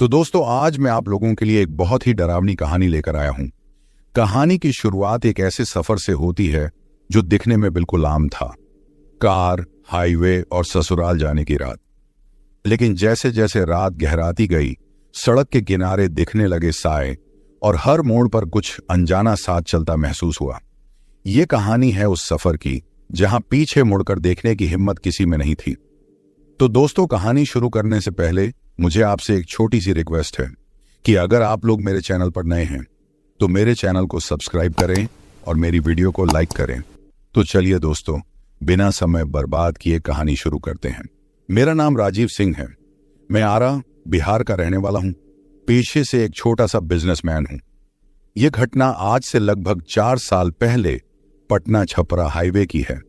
तो दोस्तों, आज मैं आप लोगों के लिए एक बहुत ही डरावनी कहानी लेकर आया हूं। कहानी की शुरुआत एक ऐसे सफर से होती है जो दिखने में बिल्कुल आम था, कार, हाईवे और ससुराल जाने की रात। लेकिन जैसे जैसे रात गहराती गई, सड़क के किनारे दिखने लगे साए और हर मोड़ पर कुछ अनजाना साथ चलता महसूस हुआ। ये कहानी है उस सफर की जहां पीछे मुड़कर देखने की हिम्मत किसी में नहीं थी। तो दोस्तों, कहानी शुरू करने से पहले मुझे आपसे एक छोटी सी रिक्वेस्ट है कि अगर आप लोग मेरे चैनल पर नए हैं तो मेरे चैनल को सब्सक्राइब करें और मेरी वीडियो को लाइक करें। तो चलिए दोस्तों, बिना समय बर्बाद किए कहानी शुरू करते हैं। मेरा नाम राजीव सिंह है। मैं आरा, बिहार का रहने वाला हूं। पेशे से एक छोटा सा बिजनेसमैन हूं। यह घटना आज से लगभग 4 साल पहले पटना छपरा हाईवे की है।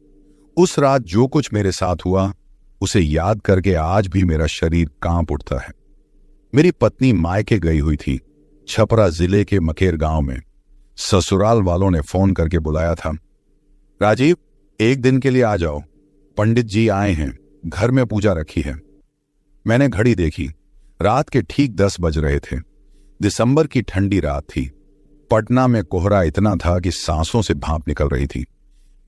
उस रात जो कुछ मेरे साथ हुआ उसे याद करके आज भी मेरा शरीर कांप उठता है। मेरी पत्नी मायके गई हुई थी, छपरा जिले के मकेर गांव में। ससुराल वालों ने फोन करके बुलाया था, राजीव, एक दिन के लिए आ जाओ, पंडित जी आए हैं, घर में पूजा रखी है। मैंने घड़ी देखी, रात के ठीक 10 बज रहे थे। दिसंबर की ठंडी रात थी। पटना में कोहरा इतना था कि सांसों से भाप निकल रही थी।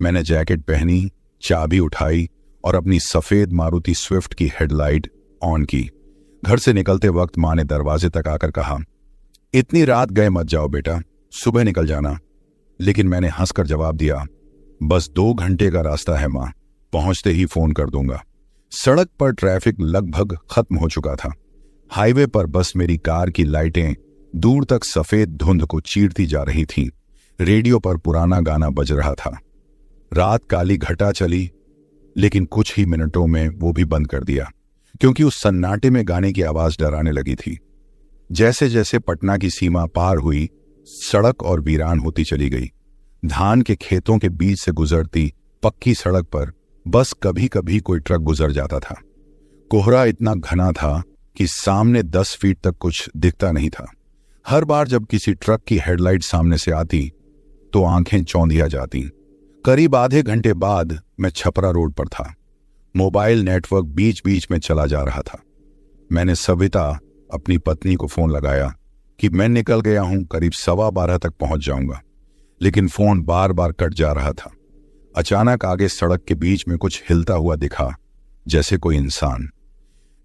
मैंने जैकेट पहनी, चाबी उठाई और अपनी सफेद मारुति स्विफ्ट की हेडलाइट ऑन की। घर से निकलते वक्त मां ने दरवाजे तक आकर कहा, इतनी रात गए मत जाओ बेटा, सुबह निकल जाना। लेकिन मैंने हंसकर जवाब दिया, बस 2 घंटे का रास्ता है मां, पहुंचते ही फोन कर दूंगा। सड़क पर ट्रैफिक लगभग खत्म हो चुका था। हाईवे पर बस मेरी कार की लाइटें दूर तक सफेद धुंध को चीरती जा रही थीं। रेडियो पर पुराना गाना बज रहा था। रात काली घटा चली, लेकिन कुछ ही मिनटों में वो भी बंद कर दिया, क्योंकि उस सन्नाटे में गाने की आवाज डराने लगी थी। जैसे जैसे पटना की सीमा पार हुई, सड़क और वीरान होती चली गई। धान के खेतों के बीच से गुजरती पक्की सड़क पर बस कभी कभी कोई ट्रक गुजर जाता था। कोहरा इतना घना था कि सामने 10 फीट तक कुछ दिखता नहीं था। हर बार जब किसी ट्रक की हेडलाइट सामने से आती तो आंखें चौंधिया जाती। करीब आधे घंटे बाद मैं छपरा रोड पर था। मोबाइल नेटवर्क बीच बीच में चला जा रहा था। मैंने सविता, अपनी पत्नी को फोन लगाया कि मैं निकल गया हूं, करीब 12:15 तक पहुंच जाऊंगा। लेकिन फोन बार बार कट जा रहा था। अचानक आगे सड़क के बीच में कुछ हिलता हुआ दिखा, जैसे कोई इंसान।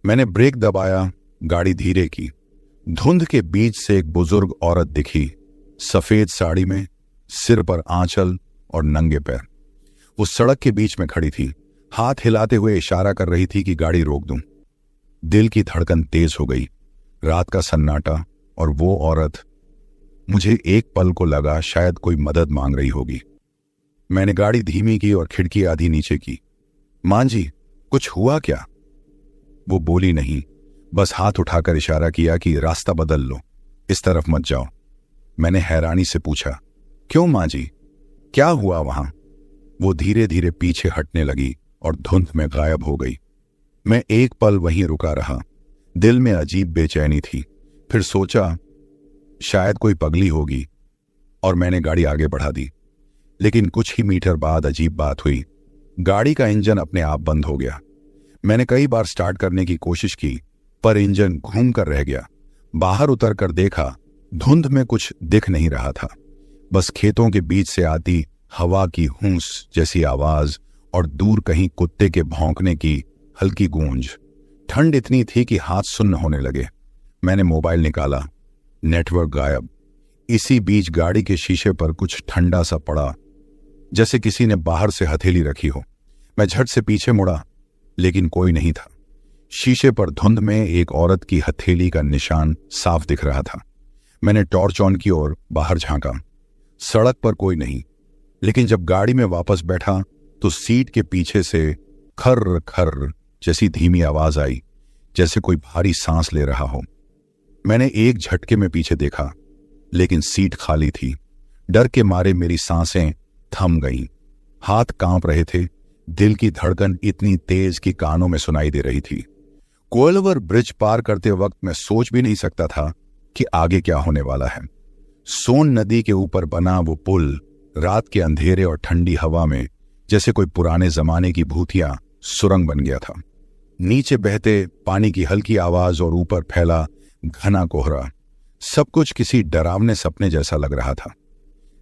मैंने ब्रेक दबाया, गाड़ी धीरे की। धुंध के बीच से एक बुजुर्ग औरत दिखी, सफेद साड़ी में, सिर पर आंचल और नंगे पैर। वो सड़क के बीच में खड़ी थी, हाथ हिलाते हुए इशारा कर रही थी कि गाड़ी रोक दूं। दिल की धड़कन तेज हो गई। रात का सन्नाटा और वो औरत, मुझे एक पल को लगा शायद कोई मदद मांग रही होगी। मैंने गाड़ी धीमी की और खिड़की आधी नीचे की। मां जी, कुछ हुआ क्या? वो बोली नहीं, बस हाथ उठाकर इशारा किया कि रास्ता बदल लो, इस तरफ मत जाओ। मैंने हैरानी से पूछा, क्यों मां जी, क्या हुआ वहां? वो धीरे धीरे पीछे हटने लगी और धुंध में गायब हो गई। मैं एक पल वहीं रुका रहा। दिल में अजीब बेचैनी थी। फिर सोचा शायद कोई पगली होगी और मैंने गाड़ी आगे बढ़ा दी। लेकिन कुछ ही मीटर बाद अजीब बात हुई। गाड़ी का इंजन अपने आप बंद हो गया। मैंने कई बार स्टार्ट करने की कोशिश की, पर इंजन घूम कर रह गया। बाहर उतर कर देखा, धुंध में कुछ दिख नहीं रहा था, बस खेतों के बीच से आती हवा की हूंस जैसी आवाज और दूर कहीं कुत्ते के भौंकने की हल्की गूंज। ठंड इतनी थी कि हाथ सुन्न होने लगे। मैंने मोबाइल निकाला, नेटवर्क गायब। इसी बीच गाड़ी के शीशे पर कुछ ठंडा सा पड़ा, जैसे किसी ने बाहर से हथेली रखी हो। मैं झट से पीछे मुड़ा, लेकिन कोई नहीं था। शीशे पर धुंध में एक औरत की हथेली का निशान साफ दिख रहा था। मैंने टॉर्च ऑन की और बाहर झांका। सड़क पर कोई नहीं, लेकिन जब गाड़ी में वापस बैठा तो सीट के पीछे से खर्र खर्र जैसी धीमी आवाज आई, जैसे कोई भारी सांस ले रहा हो। मैंने एक झटके में पीछे देखा, लेकिन सीट खाली थी। डर के मारे मेरी सांसें थम गईं। हाथ कांप रहे थे। दिल की धड़कन इतनी तेज कि कानों में सुनाई दे रही थी। कोइलवर ब्रिज पार करते वक्त मैं सोच भी नहीं सकता था कि आगे क्या होने वाला है। सोन नदी के ऊपर बना वो पुल रात के अंधेरे और ठंडी हवा में जैसे कोई पुराने जमाने की भूतिया सुरंग बन गया था। नीचे बहते पानी की हल्की आवाज और ऊपर फैला घना कोहरा, सब कुछ किसी डरावने सपने जैसा लग रहा था।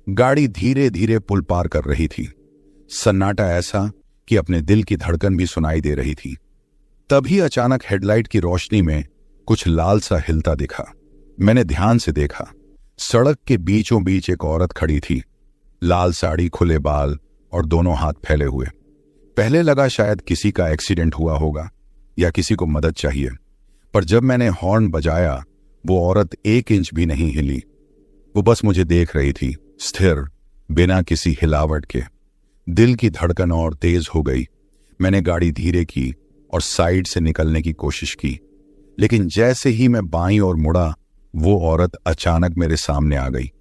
गाड़ी धीरे धीरे पुल पार कर रही थी, सन्नाटा ऐसा कि अपने दिल की धड़कन भी सुनाई दे रही थी। तभी अचानक हेडलाइट की रोशनी में कुछ लाल सा हिलता दिखा। मैंने ध्यान से देखा, सड़क के बीचों बीच एक औरत खड़ी थी, लाल साड़ी, खुले बाल और दोनों हाथ फैले हुए। पहले लगा शायद किसी का एक्सीडेंट हुआ होगा या किसी को मदद चाहिए, पर जब मैंने हॉर्न बजाया वो औरत 1 इंच भी नहीं हिली। वो बस मुझे देख रही थी, स्थिर, बिना किसी हिलावट के। दिल की धड़कन और तेज हो गई। मैंने गाड़ी धीरे की और साइड से निकलने की कोशिश की, लेकिन जैसे ही मैं बाईं ओर मुड़ा, वो औरत अचानक मेरे सामने आ गई,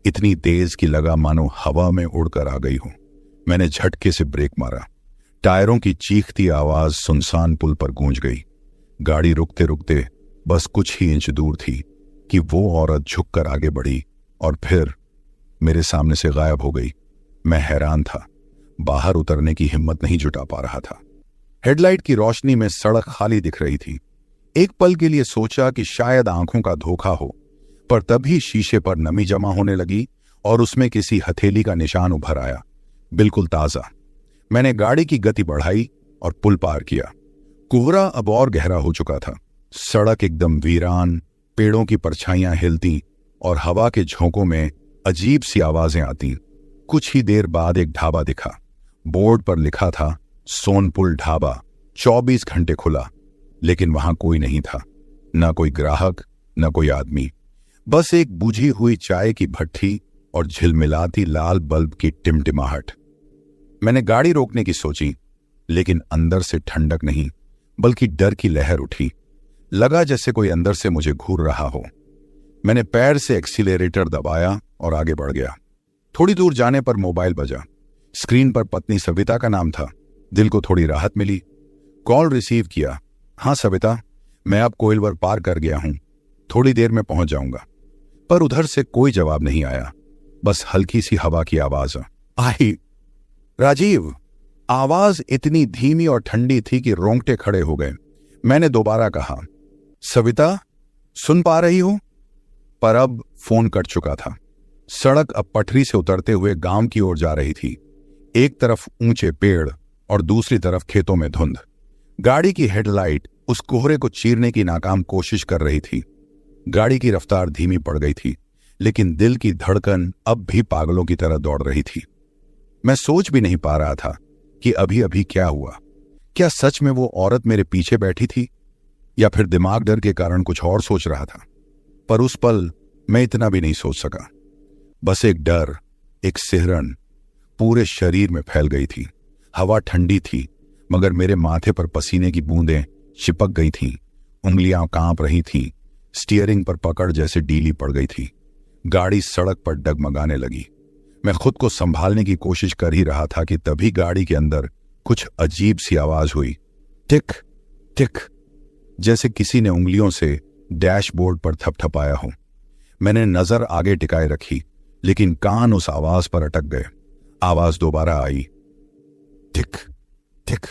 इतनी तेज कि लगा मानो हवा में उड़कर आ गई हो। मैंने झटके से ब्रेक मारा। टायरों की चीखती आवाज सुनसान पुल पर गूंज गई। गाड़ी रुकते रुकते बस कुछ ही इंच दूर थी कि वो औरत झुककर आगे बढ़ी और फिर मेरे सामने से गायब हो गई। मैं हैरान था, बाहर उतरने की हिम्मत नहीं जुटा पा रहा था। हेडलाइट की रोशनी में सड़क खाली दिख रही थी। एक पल के लिए सोचा कि शायद आंखों का धोखा हो, पर तभी शीशे पर नमी जमा होने लगी और उसमें किसी हथेली का निशान उभर आया, बिल्कुल ताजा। मैंने गाड़ी की गति बढ़ाई और पुल पार किया। कोहरा अब और गहरा हो चुका था। सड़क एकदम वीरान, पेड़ों की परछाइयां हिलती और हवा के झोंकों में अजीब सी आवाजें आती। कुछ ही देर बाद एक ढाबा दिखा। बोर्ड पर लिखा था सोनपुर ढाबा, 24 घंटे खुला, लेकिन वहां कोई नहीं था, ना कोई ग्राहक, ना कोई आदमी, बस एक बुझी हुई चाय की भट्ठी और झिलमिलाती लाल बल्ब की टिमटिमाहट। मैंने गाड़ी रोकने की सोची, लेकिन अंदर से ठंडक नहीं बल्कि डर की लहर उठी। लगा जैसे कोई अंदर से मुझे घूर रहा हो। मैंने पैर से एक्सीलरेटर दबाया और आगे बढ़ गया। थोड़ी दूर जाने पर मोबाइल बजा। स्क्रीन पर पत्नी सविता का नाम था। दिल को थोड़ी राहत मिली। कॉल रिसीव किया। हाँ सविता, मैं अब कोइलवर पार कर गया हूं, थोड़ी देर में पहुंच जाऊंगा। पर उधर से कोई जवाब नहीं आया, बस हल्की सी हवा की आवाज आई। राजीव। आवाज इतनी धीमी और ठंडी थी कि रोंगटे खड़े हो गए। मैंने दोबारा कहा, सविता, सुन पा रही हो? पर अब फोन कट चुका था। सड़क अब पटरी से उतरते हुए गांव की ओर जा रही थी। एक तरफ ऊंचे पेड़ और दूसरी तरफ खेतों में धुंध। गाड़ी की हेडलाइट उस कोहरे को चीरने की नाकाम कोशिश कर रही थी। गाड़ी की रफ्तार धीमी पड़ गई थी, लेकिन दिल की धड़कन अब भी पागलों की तरह दौड़ रही थी। मैं सोच भी नहीं पा रहा था कि अभी अभी क्या हुआ। क्या सच में वो औरत मेरे पीछे बैठी थी, या फिर दिमाग डर के कारण कुछ और सोच रहा था? पर उस पल मैं इतना भी नहीं सोच सका। बस एक डर, एक सिहरन पूरे शरीर में फैल गई थी। हवा ठंडी थी, मगर मेरे माथे पर पसीने की बूंदें चिपक गई थीं। उंगलियां कांप रही थीं। स्टीयरिंग पर पकड़ जैसे ढीली पड़ गई थी। गाड़ी सड़क पर डगमगाने लगी। मैं खुद को संभालने की कोशिश कर ही रहा था कि तभी गाड़ी के अंदर कुछ अजीब सी आवाज हुई। टिक टिक, जैसे किसी ने उंगलियों से डैशबोर्ड पर थपथपाया हो। मैंने नजर आगे टिकाए रखी, लेकिन कान उस आवाज पर अटक गए। आवाज दोबारा आई, टिक टिक।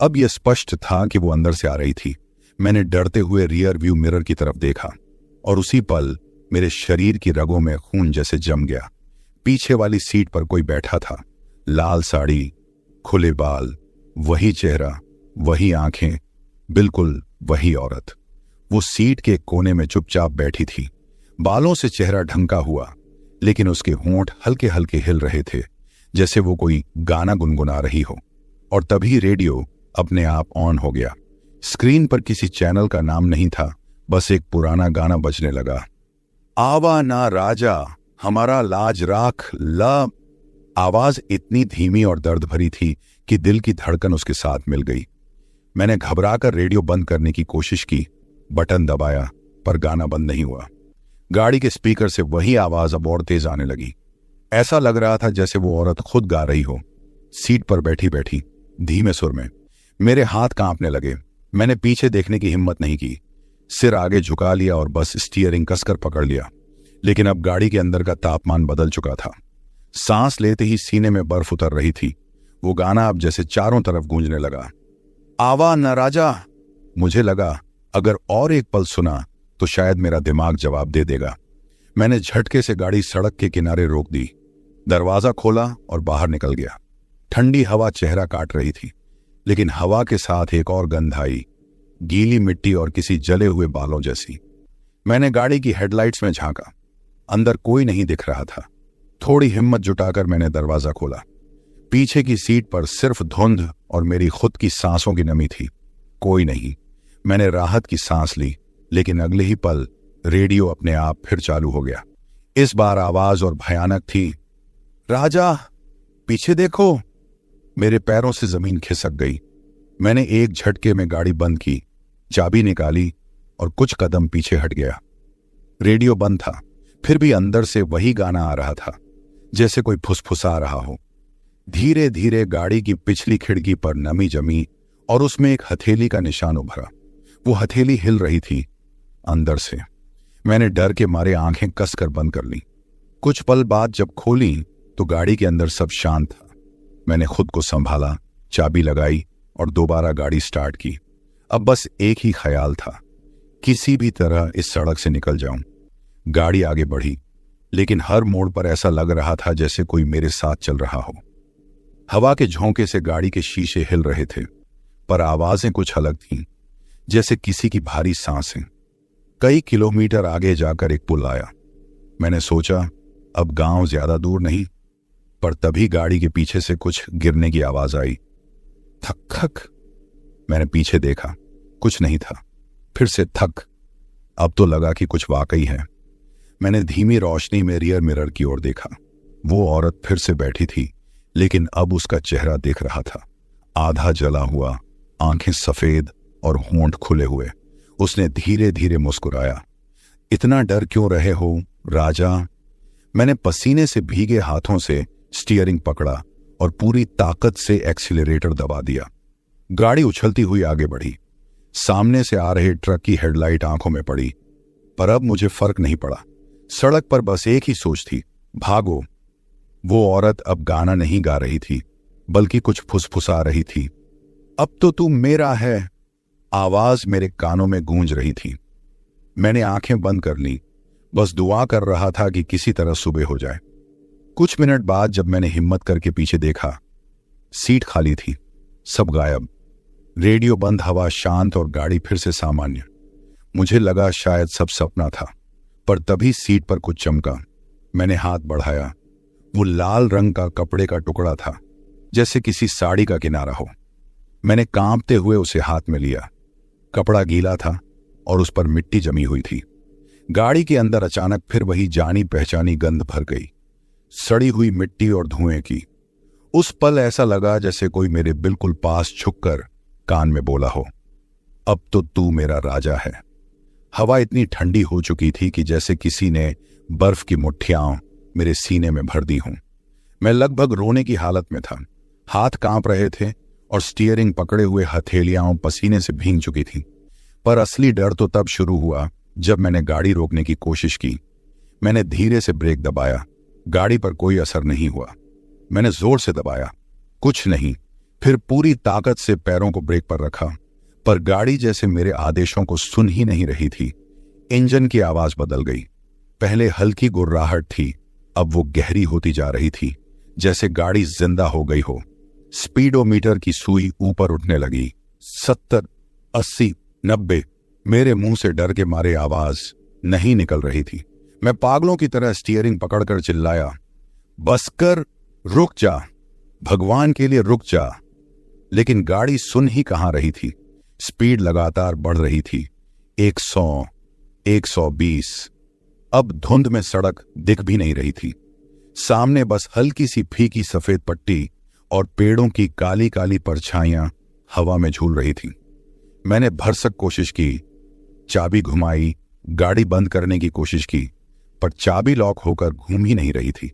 अब यह स्पष्ट था कि वो अंदर से आ रही थी। मैंने डरते हुए रियर व्यू मिरर की तरफ देखा और उसी पल मेरे शरीर की रगों में खून जैसे जम गया। पीछे वाली सीट पर कोई बैठा था। लाल साड़ी, खुले बाल, वही चेहरा, वही आंखें, बिल्कुल वही औरत। वो सीट के कोने में चुपचाप बैठी थी। बालों से चेहरा ढंका हुआ, लेकिन उसके होंठ हल्के हल्के हिल रहे थे, जैसे वो कोई गाना गुनगुना रही हो। और तभी रेडियो अपने आप ऑन हो गया। स्क्रीन पर किसी चैनल का नाम नहीं था, बस एक पुराना गाना बजने लगा। आवा ना राजा, हमारा लाज राख ला। आवाज इतनी धीमी और दर्द भरी थी कि दिल की धड़कन उसके साथ मिल गई। मैंने घबराकर रेडियो बंद करने की कोशिश की, बटन दबाया, पर गाना बंद नहीं हुआ। गाड़ी के स्पीकर से वही आवाज अब और तेज आने लगी। ऐसा लग रहा था जैसे वो औरत खुद गा रही हो, सीट पर बैठी बैठी, धीमे सुर में। मेरे हाथ कांपने लगे। मैंने पीछे देखने की हिम्मत नहीं की। सिर आगे झुका लिया और बस स्टीयरिंग कसकर पकड़ लिया। लेकिन अब गाड़ी के अंदर का तापमान बदल चुका था। सांस लेते ही सीने में बर्फ उतर रही थी। वो गाना अब जैसे चारों तरफ गूंजने लगा। आवा न राजा। मुझे लगा अगर और एक पल सुना तो शायद मेरा दिमाग जवाब दे देगा। मैंने झटके से गाड़ी सड़क के किनारे रोक दी, दरवाजा खोला और बाहर निकल गया। ठंडी हवा चेहरा काट रही थी, लेकिन हवा के साथ एक और गंध आई, गीली मिट्टी और किसी जले हुए बालों जैसी। मैंने गाड़ी की हेडलाइट्स में झांका, अंदर कोई नहीं दिख रहा था। थोड़ी हिम्मत जुटाकर मैंने दरवाजा खोला। पीछे की सीट पर सिर्फ धुंध और मेरी खुद की सांसों की नमी थी, कोई नहीं। मैंने राहत की सांस ली, लेकिन अगले ही पल रेडियो अपने आप फिर चालू हो गया। इस बार आवाज और भयानक थी। राजा, पीछे देखो। मेरे पैरों से जमीन खिसक गई। मैंने एक झटके में गाड़ी बंद की, चाबी निकाली और कुछ कदम पीछे हट गया। रेडियो बंद था, फिर भी अंदर से वही गाना आ रहा था, जैसे कोई फुसफुसा रहा हो। धीरे धीरे गाड़ी की पिछली खिड़की पर नमी जमी और उसमें एक हथेली का निशान उभरा। वो हथेली हिल रही थी अंदर से। मैंने डर के मारे आंखें कसकर बंद कर ली। कुछ पल बाद जब खोली तो गाड़ी के अंदर सब शांत था। मैंने खुद को संभाला, चाबी लगाई और दोबारा गाड़ी स्टार्ट की। अब बस एक ही ख्याल था, किसी भी तरह इस सड़क से निकल जाऊं। गाड़ी आगे बढ़ी, लेकिन हर मोड़ पर ऐसा लग रहा था जैसे कोई मेरे साथ चल रहा हो। हवा के झोंके से गाड़ी के शीशे हिल रहे थे, पर आवाजें कुछ अलग थीं, जैसे किसी की भारी सांसें। कई किलोमीटर आगे जाकर एक पुल आया। मैंने सोचा अब गांव ज्यादा दूर नहीं, पर तभी गाड़ी के पीछे से कुछ गिरने की आवाज आई। थक थक। मैंने पीछे देखा, कुछ नहीं था। फिर से थक। अब तो लगा कि कुछ वाकई है। मैंने धीमी रोशनी में रियर मिरर की ओर देखा। वो औरत फिर से बैठी थी, लेकिन अब उसका चेहरा दिख रहा था, आधा जला हुआ, आंखें सफेद और होंठ खुले हुए। उसने धीरे धीरे मुस्कुराया। इतना डर क्यों रहे हो राजा? मैंने पसीने से भीगे हाथों से स्टीयरिंग पकड़ा और पूरी ताकत से एक्सीलरेटर दबा दिया। गाड़ी उछलती हुई आगे बढ़ी। सामने से आ रहे ट्रक की हेडलाइट आंखों में पड़ी, पर अब मुझे फर्क नहीं पड़ा। सड़क पर बस एक ही सोच थी, भागो। वो औरत अब गाना नहीं गा रही थी, बल्कि कुछ फुसफुसा रही थी। अब तो तू मेरा है, आवाज मेरे कानों में गूंज रही थी। मैंने आंखें बंद कर ली, बस दुआ कर रहा था कि किसी तरह सुबह हो जाए। कुछ मिनट बाद जब मैंने हिम्मत करके पीछे देखा, सीट खाली थी, सब गायब। रेडियो बंद, हवा शांत और गाड़ी फिर से सामान्य। मुझे लगा शायद सब सपना था, पर तभी सीट पर कुछ चमका। मैंने हाथ बढ़ाया। वो लाल रंग का कपड़े का टुकड़ा था, जैसे किसी साड़ी का किनारा हो। मैंने कांपते हुए उसे हाथ में लिया। कपड़ा गीला था और उस पर मिट्टी जमी हुई थी। गाड़ी के अंदर अचानक फिर वही जानी पहचानी गंध भर गई, सड़ी हुई मिट्टी और धुएं की। उस पल ऐसा लगा जैसे कोई मेरे बिल्कुल पास झुककर कान में बोला हो, अब तो तू मेरा राजा है। हवा इतनी ठंडी हो चुकी थी कि जैसे किसी ने बर्फ की मुट्ठियां मेरे सीने में भर दी हों। मैं लगभग रोने की हालत में था। हाथ कांप रहे थे और स्टीयरिंग पकड़े हुए हथेलियां पसीने से भीग चुकी थी। पर असली डर तो तब शुरू हुआ जब मैंने गाड़ी रोकने की कोशिश की। मैंने धीरे से ब्रेक दबाया। गाड़ी पर कोई असर नहीं हुआ। मैंने जोर से दबाया, कुछ नहीं। फिर पूरी ताकत से पैरों को ब्रेक पर रखा, पर गाड़ी जैसे मेरे आदेशों को सुन ही नहीं रही थी। इंजन की आवाज बदल गई। पहले हल्की गुर्राहट थी, अब वो गहरी होती जा रही थी, जैसे गाड़ी जिंदा हो गई हो। स्पीडोमीटर की सुई ऊपर उठने लगी। 70, 80, 90। मेरे मुंह से डर के मारे आवाज नहीं निकल रही थी। मैं पागलों की तरह स्टीयरिंग पकड़कर चिल्लाया, बस कर, रुक जा, भगवान के लिए रुक जा। लेकिन गाड़ी सुन ही कहां रही थी। स्पीड लगातार बढ़ रही थी। 100, 120। अब धुंध में सड़क दिख भी नहीं रही थी। सामने बस हल्की सी फीकी सफेद पट्टी और पेड़ों की काली काली परछाइयां हवा में झूल रही थी। मैंने भरसक कोशिश की, चाबी घुमाई, गाड़ी बंद करने की कोशिश की, पर चाबी लॉक होकर घूम ही नहीं रही थी,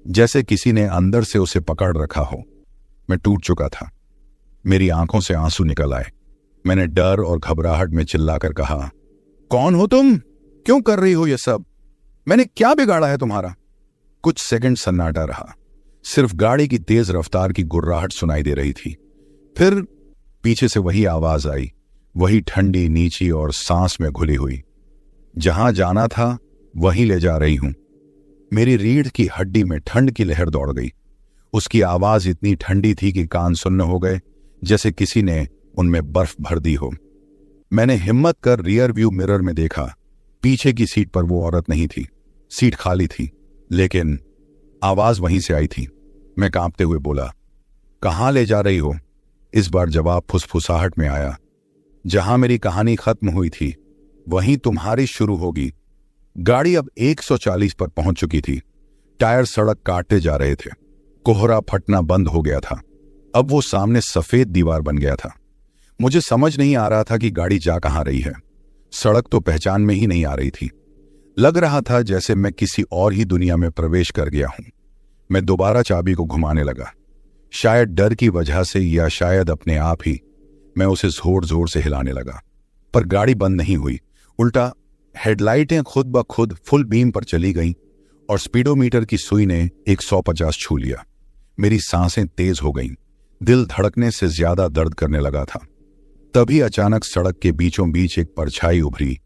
जैसे किसी ने अंदर से उसे पकड़ रखा हो। मैं टूट चुका था। मेरी आंखों से आंसू निकल आए। मैंने डर और घबराहट में चिल्लाकर कहा, कौन हो तुम? क्यों कर रही हो ये सब? मैंने क्या बिगाड़ा है तुम्हारा? कुछ सेकंड सन्नाटा रहा। सिर्फ गाड़ी की तेज रफ्तार की गुर्राहट सुनाई दे रही थी। फिर पीछे से वही आवाज आई, वही ठंडी, नीची और सांस में घुली हुई, जहां जाना था वहीं ले जा रही हूं। मेरी रीढ़ की हड्डी में ठंड की लहर दौड़ गई। उसकी आवाज इतनी ठंडी थी कि कान सुन्न हो गए, जैसे किसी ने उनमें बर्फ भर दी हो। मैंने हिम्मत कर रियर व्यू मिरर में देखा। पीछे की सीट पर वो औरत नहीं थी, सीट खाली थी, लेकिन आवाज वहीं से आई थी। मैं कांपते हुए बोला, कहां ले जा रही हो? इस बार जवाब फुसफुसाहट में आया, जहां मेरी कहानी खत्म हुई थी वहीं तुम्हारी शुरू होगी। गाड़ी अब 140 पर पहुंच चुकी थी। टायर सड़क काटते जा रहे थे। कोहरा फटना बंद हो गया था। अब वो सामने सफेद दीवार बन गया था। मुझे समझ नहीं आ रहा था कि गाड़ी जा कहां रही है। सड़क तो पहचान में ही नहीं आ रही थी। लग रहा था जैसे मैं किसी और ही दुनिया में प्रवेश कर गया हूं। मैं दोबारा चाबी को घुमाने लगा, शायद डर की वजह से या शायद अपने आप ही। मैं उसे जोर जोर से हिलाने लगा, पर गाड़ी बंद नहीं हुई। उल्टा हेडलाइटें खुद ब खुद फुल बीम पर चली गईं और स्पीडोमीटर की सुई ने 150 छू लिया। मेरी सांसें तेज हो गईं। दिल धड़कने से ज्यादा दर्द करने लगा था। तभी अचानक सड़क के बीचों बीच एक परछाई उभरी,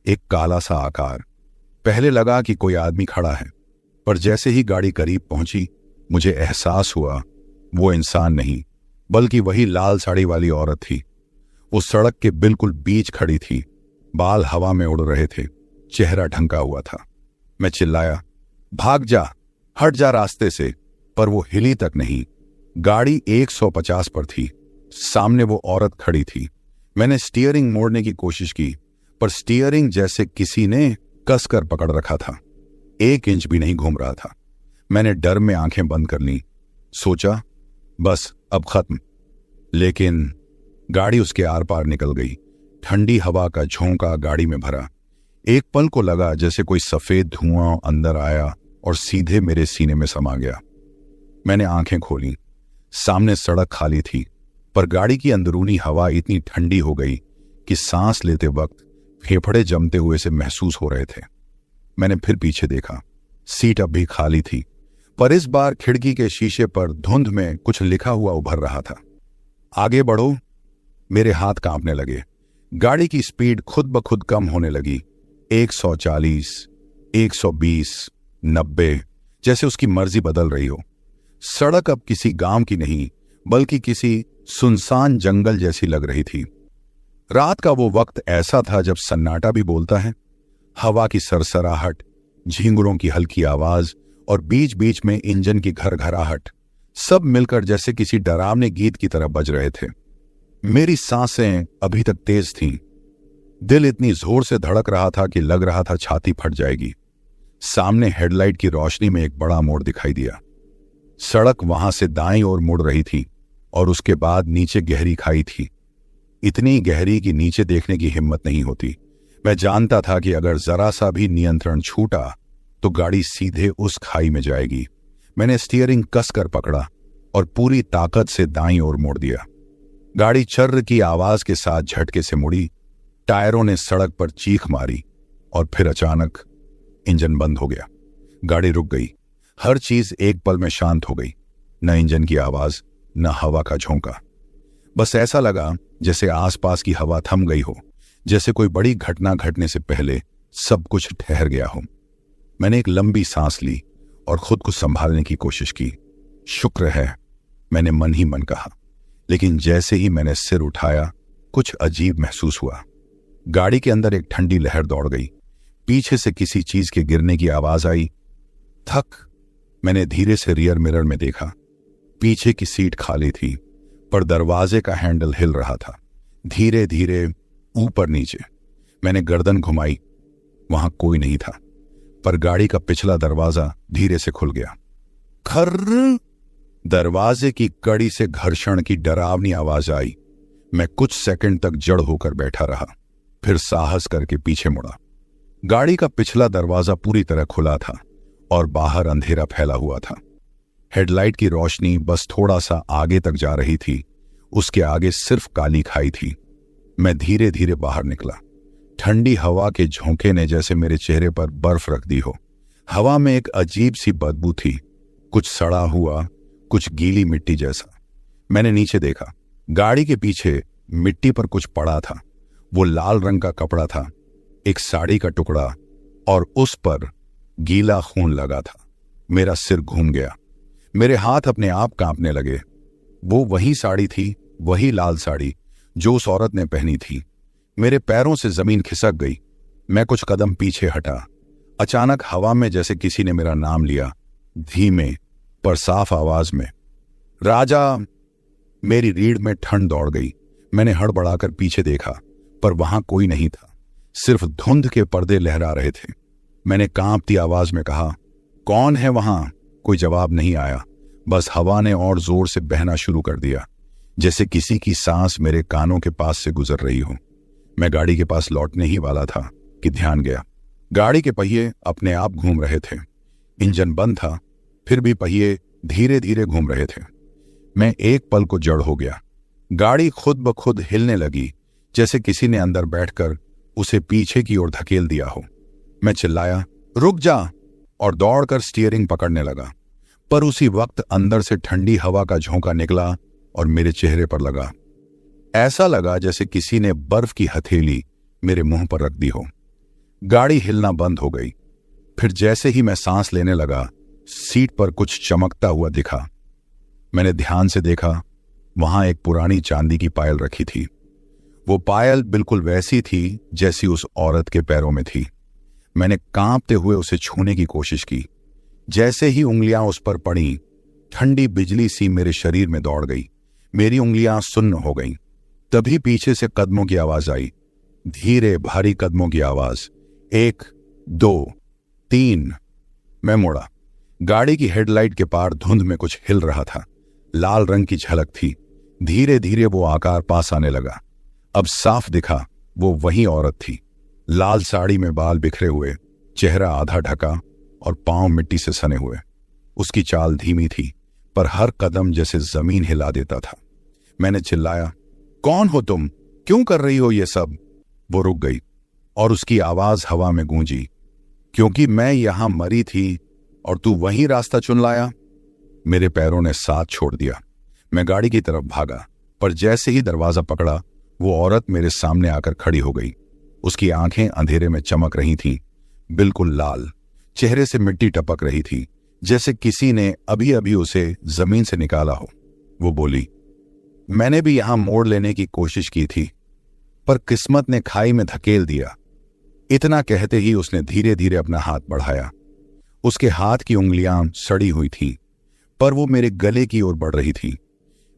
एक काला सा आकार। पहले लगा कि कोई आदमी खड़ा है, पर जैसे ही गाड़ी करीब पहुंची मुझे एहसास हुआ वो इंसान नहीं, बल्कि वही लाल साड़ी वाली औरत थी। वो सड़क के बिल्कुल बीच खड़ी थी। बाल हवा में उड़ रहे थे, चेहरा ढंका हुआ था। मैं चिल्लाया, भाग जा, हट जा रास्ते से, पर वो हिली तक नहीं। गाड़ी 150 पर थी। सामने वो औरत खड़ी थी। मैंने स्टीयरिंग मोड़ने की कोशिश की, पर स्टीयरिंग जैसे किसी ने कसकर पकड़ रखा था। 1 इंच भी नहीं घूम रहा था। मैंने डर में आंखें बंद कर लीं। सोचा, बस अब खत्म। लेकिन गाड़ी उसके आर पार निकल गई। ठंडी हवा का झोंका गाड़ी में भरा। एक पल को लगा जैसे कोई सफेद धुआं अंदर आया और सीधे मेरे सीने में समा गया। मैंने आंखें खोली। सामने सड़क खाली थी, पर गाड़ी की अंदरूनी हवा इतनी ठंडी हो गई कि सांस लेते वक्त फेफड़े जमते हुए से महसूस हो रहे थे। मैंने फिर पीछे देखा। सीट अब भी खाली थी, पर इस बार खिड़की के शीशे पर धुंध में कुछ लिखा हुआ उभर रहा था। आगे बढ़ो। मेरे हाथ कांपने लगे। गाड़ी की स्पीड खुद ब खुद कम होने लगी। 140, 120, 90, जैसे उसकी मर्जी बदल रही हो। सड़क अब किसी गांव की नहीं, बल्कि किसी सुनसान जंगल जैसी लग रही थी। रात का वो वक्त ऐसा था जब सन्नाटा भी बोलता है। हवा की सरसराहट, झींगुरों की हल्की आवाज और बीच बीच में इंजन की घरघराहट, सब मिलकर जैसे किसी डरावने गीत की तरह बज रहे थे। मेरी सांसें अभी तक तेज थीं। दिल इतनी जोर से धड़क रहा था कि लग रहा था छाती फट जाएगी। सामने हेडलाइट की रोशनी में एक बड़ा मोड़ दिखाई दिया। सड़क वहां से दाईं ओर मुड़ रही थी और उसके बाद नीचे गहरी खाई थी। इतनी गहरी कि नीचे देखने की हिम्मत नहीं होती। मैं जानता था कि अगर जरा सा भी नियंत्रण छूटा तो गाड़ी सीधे उस खाई में जाएगी। मैंने स्टीयरिंग कसकर पकड़ा और पूरी ताकत से दाईं ओर मोड़ दिया। गाड़ी चर्र की आवाज के साथ झटके से मुड़ी। टायरों ने सड़क पर चीख मारी और फिर अचानक इंजन बंद हो गया। गाड़ी रुक गई। हर चीज एक पल में शांत हो गई। न इंजन की आवाज, न हवा का झोंका। बस ऐसा लगा जैसे आसपास की हवा थम गई हो, जैसे कोई बड़ी घटना घटने से पहले सब कुछ ठहर गया हो। मैंने एक लंबी सांस ली और खुद को संभालने की कोशिश की। शुक्र है, मैंने मन ही मन कहा। लेकिन जैसे ही मैंने सिर उठाया, कुछ अजीब महसूस हुआ। गाड़ी के अंदर एक ठंडी लहर दौड़ गई। पीछे से किसी चीज के गिरने की आवाज आई। थक। मैंने धीरे से रियर मिरर में देखा। पीछे की सीट खाली थी, पर दरवाजे का हैंडल हिल रहा था, धीरे धीरे ऊपर नीचे। मैंने गर्दन घुमाई। वहां कोई नहीं था, पर गाड़ी का पिछला दरवाजा धीरे से खुल गया। खर्र। दरवाजे की कड़ी से घर्षण की डरावनी आवाज आई। मैं कुछ सेकंड तक जड़ होकर बैठा रहा, फिर साहस करके पीछे मुड़ा। गाड़ी का पिछला दरवाजा पूरी तरह खुला था और बाहर अंधेरा फैला हुआ था। हेडलाइट की रोशनी बस थोड़ा सा आगे तक जा रही थी। उसके आगे सिर्फ काली खाई थी। मैं धीरे धीरे बाहर निकला। ठंडी हवा के झोंके ने जैसे मेरे चेहरे पर बर्फ रख दी हो। हवा में एक अजीब सी बदबू थी, कुछ सड़ा हुआ, कुछ गीली मिट्टी जैसा। मैंने नीचे देखा। गाड़ी के पीछे मिट्टी पर कुछ पड़ा था। वो लाल रंग का कपड़ा था। एक साड़ी का टुकड़ा और उस पर गीला खून लगा था। मेरा सिर घूम गया, मेरे हाथ अपने आप कांपने लगे। वो वही साड़ी थी, वही लाल साड़ी जो उस औरत ने पहनी थी। मेरे पैरों से जमीन खिसक गई। मैं कुछ कदम पीछे हटा। अचानक हवा में जैसे किसी ने मेरा नाम लिया, धीमे पर साफ आवाज में, राजा। मेरी रीढ़ में ठंड दौड़ गई। मैंने हड़बड़ाकर पीछे देखा, पर वहां कोई नहीं था, सिर्फ धुंध के पर्दे लहरा रहे थे। मैंने कांपती आवाज में कहा, कौन है वहां? कोई जवाब नहीं आया, बस हवा ने और जोर से बहना शुरू कर दिया, जैसे किसी की सांस मेरे कानों के पास से गुजर रही हो। मैं गाड़ी के पास लौटने ही वाला था कि ध्यान गया। गाड़ी के पहिए अपने आप घूम रहे थे। इंजन बंद था, फिर भी पहिए धीरे धीरे घूम रहे थे। मैं एक पल को जड़ हो गया। गाड़ी खुद ब खुद हिलने लगी, जैसे किसी ने अंदर बैठकर उसे पीछे की ओर धकेल दिया हो। मैं चिल्लाया, रुक जा, और दौड़कर स्टीयरिंग पकड़ने लगा। पर उसी वक्त अंदर से ठंडी हवा का झोंका निकला और मेरे चेहरे पर लगा। ऐसा लगा जैसे किसी ने बर्फ की हथेली मेरे मुंह पर रख दी हो। गाड़ी हिलना बंद हो गई। फिर जैसे ही मैं सांस लेने लगा, सीट पर कुछ चमकता हुआ दिखा। मैंने ध्यान से देखा, वहां एक पुरानी चांदी की पायल रखी थी। वो पायल बिल्कुल वैसी थी जैसी उस औरत के पैरों में थी। मैंने कांपते हुए उसे छूने की कोशिश की। जैसे ही उंगलियां उस पर पड़ी, ठंडी बिजली सी मेरे शरीर में दौड़ गई। मेरी उंगलियां सुन्न हो गईं। तभी पीछे से कदमों की आवाज आई, धीरे भारी कदमों की आवाज। 1, 2, 3। मैं मुड़ा। गाड़ी की हेडलाइट के पार धुंध में कुछ हिल रहा था। लाल रंग की झलक थी। धीरे धीरे वो आकार पास आने लगा। अब साफ दिखा, वो वही औरत थी। लाल साड़ी में बाल बिखरे हुए, चेहरा आधा ढका और पांव मिट्टी से सने हुए। उसकी चाल धीमी थी, पर हर कदम जैसे जमीन हिला देता था। मैंने चिल्लाया, कौन हो तुम? क्यों कर रही हो ये सब? वो रुक गई और उसकी आवाज हवा में गूंजी, क्योंकि मैं यहां मरी थी और तू वही रास्ता चुन लाया। मेरे पैरों ने साथ छोड़ दिया। मैं गाड़ी की तरफ भागा, पर जैसे ही दरवाजा पकड़ा, वो औरत मेरे सामने आकर खड़ी हो गई। उसकी आंखें अंधेरे में चमक रही थीं, बिल्कुल लाल। चेहरे से मिट्टी टपक रही थी, जैसे किसी ने अभी अभी उसे जमीन से निकाला हो। वो बोली, मैंने भी यहां मोड़ लेने की कोशिश की थी, पर किस्मत ने खाई में धकेल दिया। इतना कहते ही उसने धीरे धीरे अपना हाथ बढ़ाया। उसके हाथ की उंगलियां सड़ी हुई थीं, पर वो मेरे गले की ओर बढ़ रही थी।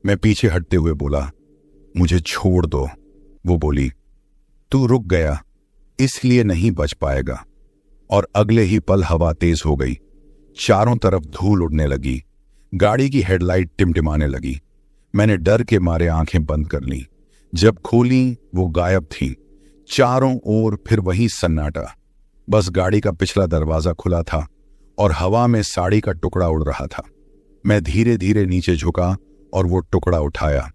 मैं पीछे हटते हुए बोला, मुझे छोड़ दो। वो बोली, तू रुक गया, इसलिए नहीं बच पाएगा। और अगले ही पल हवा तेज हो गई। चारों तरफ धूल उड़ने लगी। गाड़ी की हेडलाइट टिमटिमाने लगी। मैंने डर के मारे आंखें बंद कर लीं। जब खोली, वो गायब थी। चारों ओर फिर वही सन्नाटा। बस गाड़ी का पिछला दरवाजा खुला था और हवा में साड़ी का टुकड़ा उड़ रहा था। मैं धीरे धीरे नीचे झुका और वो टुकड़ा उठाया।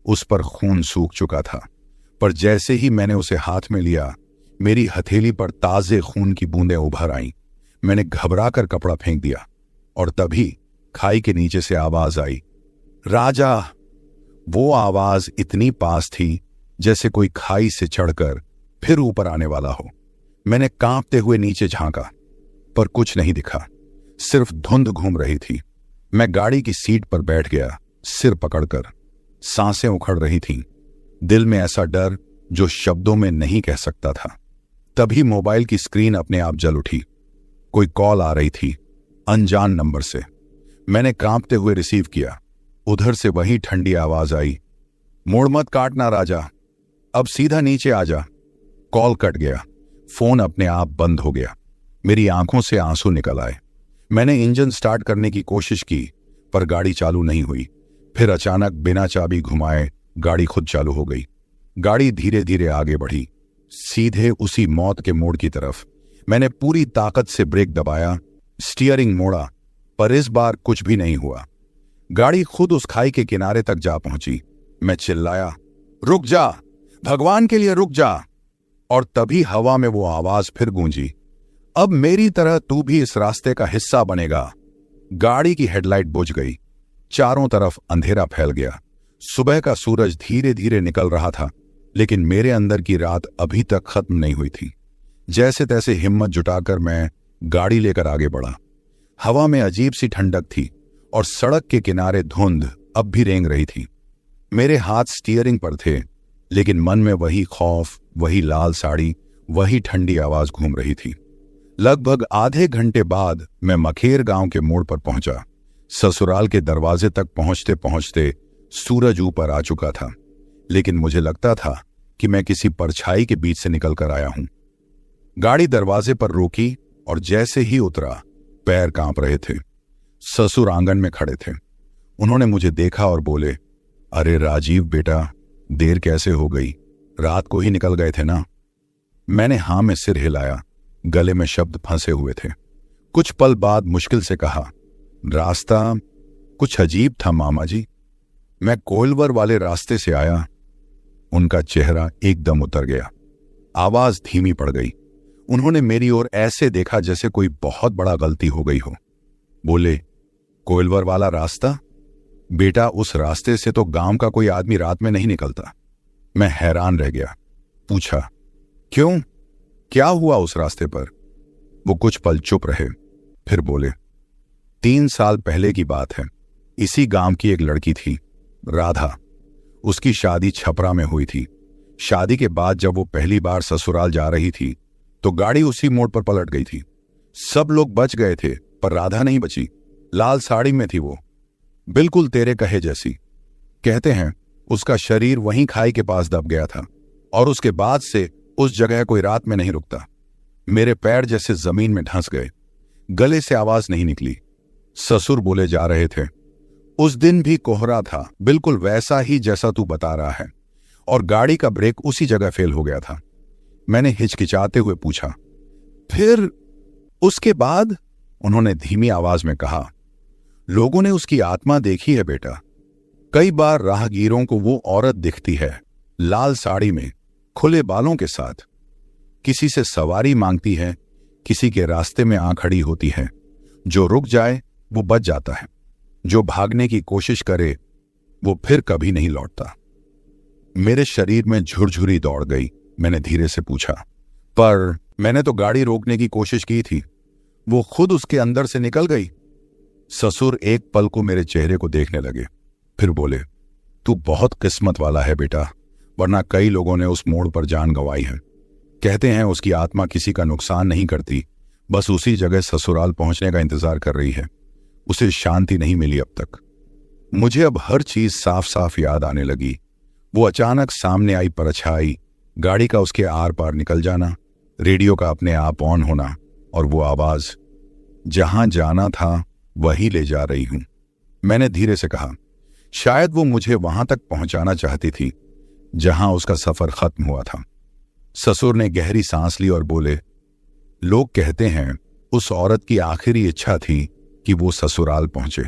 उस पर खून सूख चुका था, पर जैसे ही मैंने उसे हाथ में लिया, मेरी हथेली पर ताजे खून की बूंदें उभर आईं। मैंने घबराकर कपड़ा फेंक दिया और तभी खाई के नीचे से आवाज आई, राजा। वो आवाज इतनी पास थी जैसे कोई खाई से चढ़कर फिर ऊपर आने वाला हो। मैंने कांपते हुए नीचे झांका, पर कुछ नहीं दिखा, सिर्फ धुंध घूम रही थी। मैं गाड़ी की सीट पर बैठ गया, सिर पकड़कर। सांसें उखड़ रही थीं। दिल में ऐसा डर जो शब्दों में नहीं कह सकता था। तभी मोबाइल की स्क्रीन अपने आप जल उठी। कोई कॉल आ रही थी, अनजान नंबर से। मैंने कांपते हुए रिसीव किया। उधर से वही ठंडी आवाज आई, मोड़ मत काटना राजा, अब सीधा नीचे आ जा। कॉल कट गया। फोन अपने आप बंद हो गया। मेरी आंखों से आंसू निकल आए। मैंने इंजन स्टार्ट करने की कोशिश की, पर गाड़ी चालू नहीं हुई। फिर अचानक बिना चाबी घुमाए गाड़ी खुद चालू हो गई। गाड़ी धीरे धीरे आगे बढ़ी, सीधे उसी मौत के मोड़ की तरफ। मैंने पूरी ताकत से ब्रेक दबाया, स्टीयरिंग मोड़ा, पर इस बार कुछ भी नहीं हुआ। गाड़ी खुद उस खाई के किनारे तक जा पहुंची। मैं चिल्लाया, रुक जा, भगवान के लिए रुक जा। और तभी हवा में वो आवाज फिर गूंजी, अब मेरी तरह तू भी इस रास्ते का हिस्सा बनेगा। गाड़ी की हेडलाइट बुझ गई। चारों तरफ अंधेरा फैल गया। सुबह का सूरज धीरे धीरे निकल रहा था, लेकिन मेरे अंदर की रात अभी तक खत्म नहीं हुई थी। जैसे तैसे हिम्मत जुटाकर मैं गाड़ी लेकर आगे बढ़ा। हवा में अजीब सी ठंडक थी और सड़क के किनारे धुंध अब भी रेंग रही थी। मेरे हाथ स्टीयरिंग पर थे, लेकिन मन में वही खौफ, वही लाल साड़ी, वही ठंडी आवाज घूम रही थी। लगभग आधे घंटे बाद मैं मखेर गांव के मोड़ पर पहुंचा। ससुराल के दरवाजे तक पहुंचते पहुंचते सूरज ऊपर आ चुका था, लेकिन मुझे लगता था कि मैं किसी परछाई के बीच से निकलकर आया हूं। गाड़ी दरवाजे पर रोकी और जैसे ही उतरा पैर कांप रहे थे। ससुर आंगन में खड़े थे। उन्होंने मुझे देखा और बोले, अरे राजीव बेटा, देर कैसे हो गई? रात को ही निकल गए थे ना? मैंने हां में सिर हिलाया। गले में शब्द फंसे हुए थे। कुछ पल बाद मुश्किल से कहा, रास्ता कुछ अजीब था मामा जी। मैं कोइलवर वाले रास्ते से आया। उनका चेहरा एकदम उतर गया। आवाज धीमी पड़ गई। उन्होंने मेरी ओर ऐसे देखा जैसे कोई बहुत बड़ा गलती हो गई हो। बोले, कोइलवर वाला रास्ता? बेटा, उस रास्ते से तो गांव का कोई आदमी रात में नहीं निकलता। मैं हैरान रह गया। पूछा, क्यों? क्या हुआ उस रास्ते पर? वो कुछ पल चुप रहे, फिर बोले, 3 साल पहले की बात है। इसी गांव की एक लड़की थी, राधा। उसकी शादी छपरा में हुई थी। शादी के बाद जब वो पहली बार ससुराल जा रही थी तो गाड़ी उसी मोड़ पर पलट गई थी। सब लोग बच गए थे, पर राधा नहीं बची। लाल साड़ी में थी वो, बिल्कुल तेरे कहे जैसी। कहते हैं उसका शरीर वहीं खाई के पास दब गया था और उसके बाद से उस जगह कोई रात में नहीं रुकता। मेरे पैर जैसे जमीन में धंस गए। गले से आवाज नहीं निकली। ससुर बोले जा रहे थे, उस दिन भी कोहरा था, बिल्कुल वैसा ही जैसा तू बता रहा है, और गाड़ी का ब्रेक उसी जगह फेल हो गया था। मैंने हिचकिचाते हुए पूछा, फिर उसके बाद? उन्होंने धीमी आवाज में कहा, लोगों ने उसकी आत्मा देखी है बेटा। कई बार राहगीरों को वो औरत दिखती है, लाल साड़ी में, खुले बालों के साथ। किसी से सवारी मांगती है, किसी के रास्ते में आ खड़ी होती है। जो रुक जाए वो बच जाता है, जो भागने की कोशिश करे वो फिर कभी नहीं लौटता। मेरे शरीर में झुरझुरी दौड़ गई। मैंने धीरे से पूछा, पर मैंने तो गाड़ी रोकने की कोशिश की थी, वो खुद उसके अंदर से निकल गई। ससुर एक पल को मेरे चेहरे को देखने लगे, फिर बोले, तू बहुत किस्मत वाला है बेटा, वरना कई लोगों ने उस मोड़ पर जान गंवाई है। कहते हैं उसकी आत्मा किसी का नुकसान नहीं करती, बस उसी जगह ससुराल पहुंचने का इंतजार कर रही है। उसे शांति नहीं मिली अब तक। मुझे अब हर चीज साफ साफ याद आने लगी। वो अचानक सामने आई परछाई, गाड़ी का उसके आर पार निकल जाना, रेडियो का अपने आप ऑन होना, और वो आवाज, जहां जाना था वही ले जा रही हूं। मैंने धीरे से कहा, शायद वो मुझे वहां तक पहुंचाना चाहती थी जहां उसका सफर खत्म हुआ था। ससुर ने गहरी सांस ली और बोले, लोग कहते हैं उस औरत की आखिरी इच्छा थी कि वो ससुराल पहुंचे,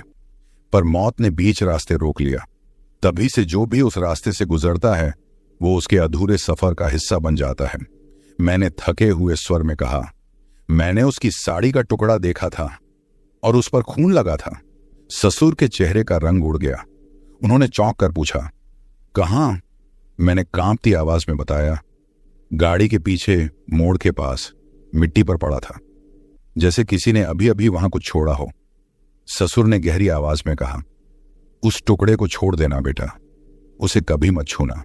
पर मौत ने बीच रास्ते रोक लिया। तभी से जो भी उस रास्ते से गुजरता है वो उसके अधूरे सफर का हिस्सा बन जाता है। मैंने थके हुए स्वर में कहा, मैंने उसकी साड़ी का टुकड़ा देखा था और उस पर खून लगा था। ससुर के चेहरे का रंग उड़ गया। उन्होंने चौंक कर पूछा, कहां? मैंने कांपती आवाज में बताया, गाड़ी के पीछे मोड़ के पास मिट्टी पर पड़ा था, जैसे किसी ने अभी अभी वहां कुछ छोड़ा हो। ससुर ने गहरी आवाज में कहा, उस टुकड़े को छोड़ देना बेटा, उसे कभी मत छूना।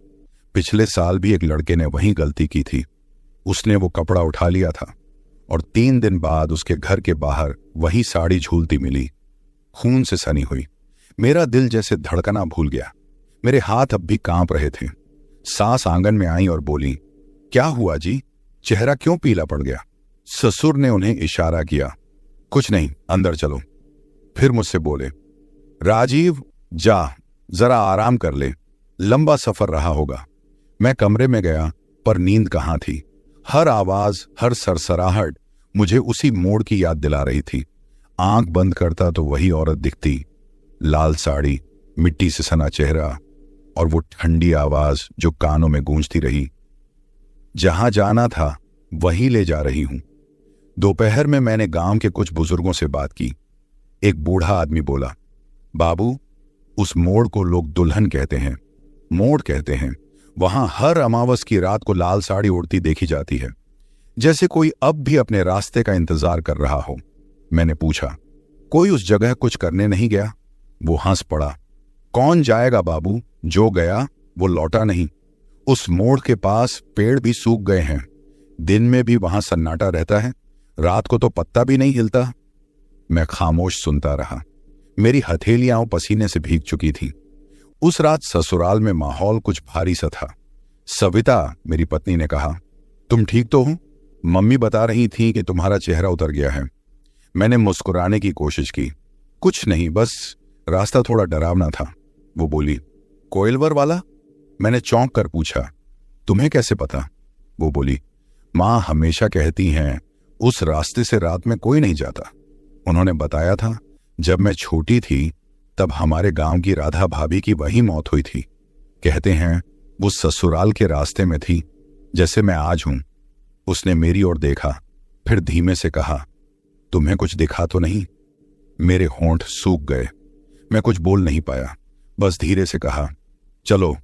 पिछले साल भी एक लड़के ने वही गलती की थी। उसने वो कपड़ा उठा लिया था और 3 दिन बाद उसके घर के बाहर वही साड़ी झूलती मिली, खून से सनी हुई। मेरा दिल जैसे धड़कना भूल गया। मेरे हाथ अब भी कांप रहे थे। सास आंगन में आई और बोली, क्या हुआ जी? चेहरा क्यों पीला पड़ गया? ससुर ने उन्हें इशारा किया, कुछ नहीं, अंदर चलो। फिर मुझसे बोले, राजीव जा, जरा आराम कर ले, लंबा सफर रहा होगा। मैं कमरे में गया, पर नींद कहाँ थी। हर आवाज, हर सरसराहट मुझे उसी मोड़ की याद दिला रही थी। आंख बंद करता तो वही औरत दिखती, लाल साड़ी, मिट्टी से सना चेहरा, और वो ठंडी आवाज जो कानों में गूंजती रही, जहां जाना था वहीं ले जा रही हूं। दोपहर में मैंने गांव के कुछ बुजुर्गों से बात की। एक बूढ़ा आदमी बोला, बाबू, उस मोड़ को लोग दुल्हन कहते हैं, मोड़ कहते हैं। वहां हर अमावस की रात को लाल साड़ी उड़ती देखी जाती है। जैसे कोई अब भी अपने रास्ते का इंतजार कर रहा हो। मैंने पूछा, कोई उस जगह कुछ करने नहीं गया? वो हंस पड़ा। कौन जाएगा बाबू, जो गया वो लौटा नहीं। उस मोड़ के पास पेड़ भी सूख गए हैं। दिन में भी वहां सन्नाटा रहता है, रात को तो पत्ता भी नहीं हिलता। मैं खामोश सुनता रहा। मेरी हथेलियां पसीने से भीग चुकी थीं। उस रात ससुराल में माहौल कुछ भारी सा था। सविता, मेरी पत्नी ने कहा, तुम ठीक तो हो? मम्मी बता रही थी कि तुम्हारा चेहरा उतर गया है। मैंने मुस्कुराने की कोशिश की। कुछ नहीं, बस रास्ता थोड़ा डरावना था। वो बोली, कोइलवर वाला? मैंने चौंक कर पूछा, तुम्हें कैसे पता? वो बोली, माँ हमेशा कहती हैं उस रास्ते से रात में कोई नहीं जाता। उन्होंने बताया था जब मैं छोटी थी तब हमारे गांव की राधा भाभी की वही मौत हुई थी। कहते हैं वो ससुराल के रास्ते में थी, जैसे मैं आज हूं। उसने मेरी ओर देखा, फिर धीमे से कहा, तुम्हें कुछ दिखा तो नहीं? मेरे होंठ सूख गए। मैं कुछ बोल नहीं पाया, बस धीरे से कहा, चलो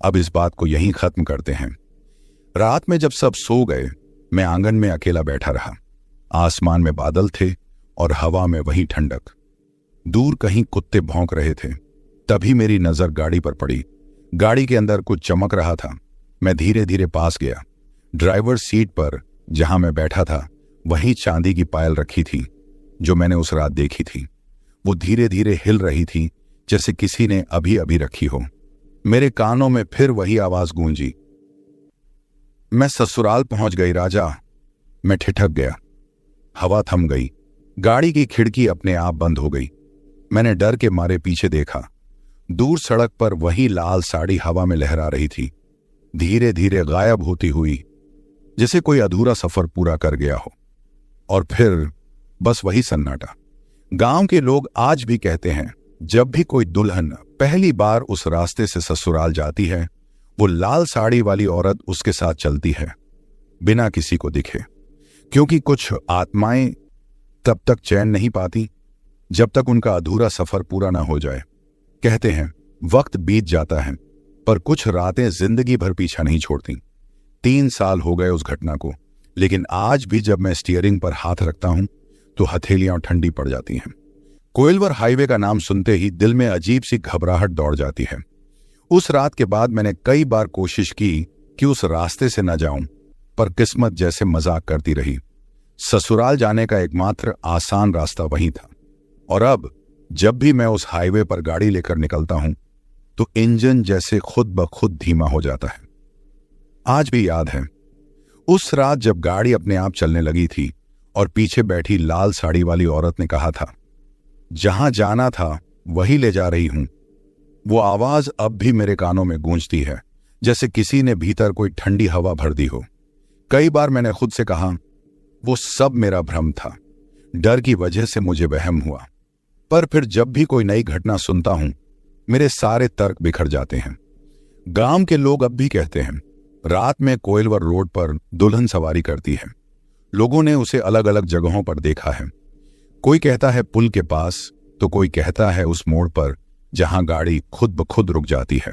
अब इस बात को यहीं खत्म करते हैं। रात में जब सब सो गए, मैं आंगन में अकेला बैठा रहा। आसमान में बादल थे और हवा में वही ठंडक। दूर कहीं कुत्ते भौंक रहे थे। तभी मेरी नजर गाड़ी पर पड़ी। गाड़ी के अंदर कुछ चमक रहा था। मैं धीरे धीरे पास गया। ड्राइवर सीट पर जहां मैं बैठा था वहीं चांदी की पायल रखी थी जो मैंने उस रात देखी थी। वो धीरे धीरे हिल रही थी, जैसे किसी ने अभी अभी रखी हो। मेरे कानों में फिर वही आवाज गूंजी, मैं ससुराल पहुंच गई राजा। मैं ठिठक गया। हवा थम गई। गाड़ी की खिड़की अपने आप बंद हो गई। मैंने डर के मारे पीछे देखा। दूर सड़क पर वही लाल साड़ी हवा में लहरा रही थी, धीरे धीरे गायब होती हुई, जैसे कोई अधूरा सफर पूरा कर गया हो। और फिर बस वही सन्नाटा। गांव के लोग आज भी कहते हैं जब भी कोई दुल्हन पहली बार उस रास्ते से ससुराल जाती है, वो लाल साड़ी वाली औरत उसके साथ चलती है, बिना किसी को दिखे। क्योंकि कुछ आत्माएं तब तक चैन नहीं पाती जब तक उनका अधूरा सफर पूरा ना हो जाए। कहते हैं वक्त बीत जाता है, पर कुछ रातें जिंदगी भर पीछा नहीं छोड़ती। 3 साल हो गए उस घटना को, लेकिन आज भी जब मैं स्टीयरिंग पर हाथ रखता हूं तो हथेलियां ठंडी पड़ जाती हैं। कोइलवर हाईवे का नाम सुनते ही दिल में अजीब सी घबराहट दौड़ जाती है। उस रात के बाद मैंने कई बार कोशिश की कि उस रास्ते से न जाऊं, पर किस्मत जैसे मजाक करती रही। ससुराल जाने का एकमात्र आसान रास्ता वही था। और अब जब भी मैं उस हाईवे पर गाड़ी लेकर निकलता हूं तो इंजन जैसे खुद ब खुद धीमा हो जाता है। आज भी याद है उस रात जब गाड़ी अपने आप चलने लगी थी और पीछे बैठी लाल साड़ी वाली औरत ने कहा था, जहां जाना था वही ले जा रही हूं। वो आवाज अब भी मेरे कानों में गूंजती है, जैसे किसी ने भीतर कोई ठंडी हवा भर दी हो। कई बार मैंने खुद से कहा वो सब मेरा भ्रम था, डर की वजह से मुझे वहम हुआ। पर फिर जब भी कोई नई घटना सुनता हूं, मेरे सारे तर्क बिखर जाते हैं। गांव के लोग अब भी कहते हैं रात में कोइलवर रोड पर दुल्हन सवारी करती है। लोगों ने उसे अलग अलग जगहों पर देखा है। कोई कहता है पुल के पास, तो कोई कहता है उस मोड़ पर जहां गाड़ी खुद ब खुद रुक जाती है।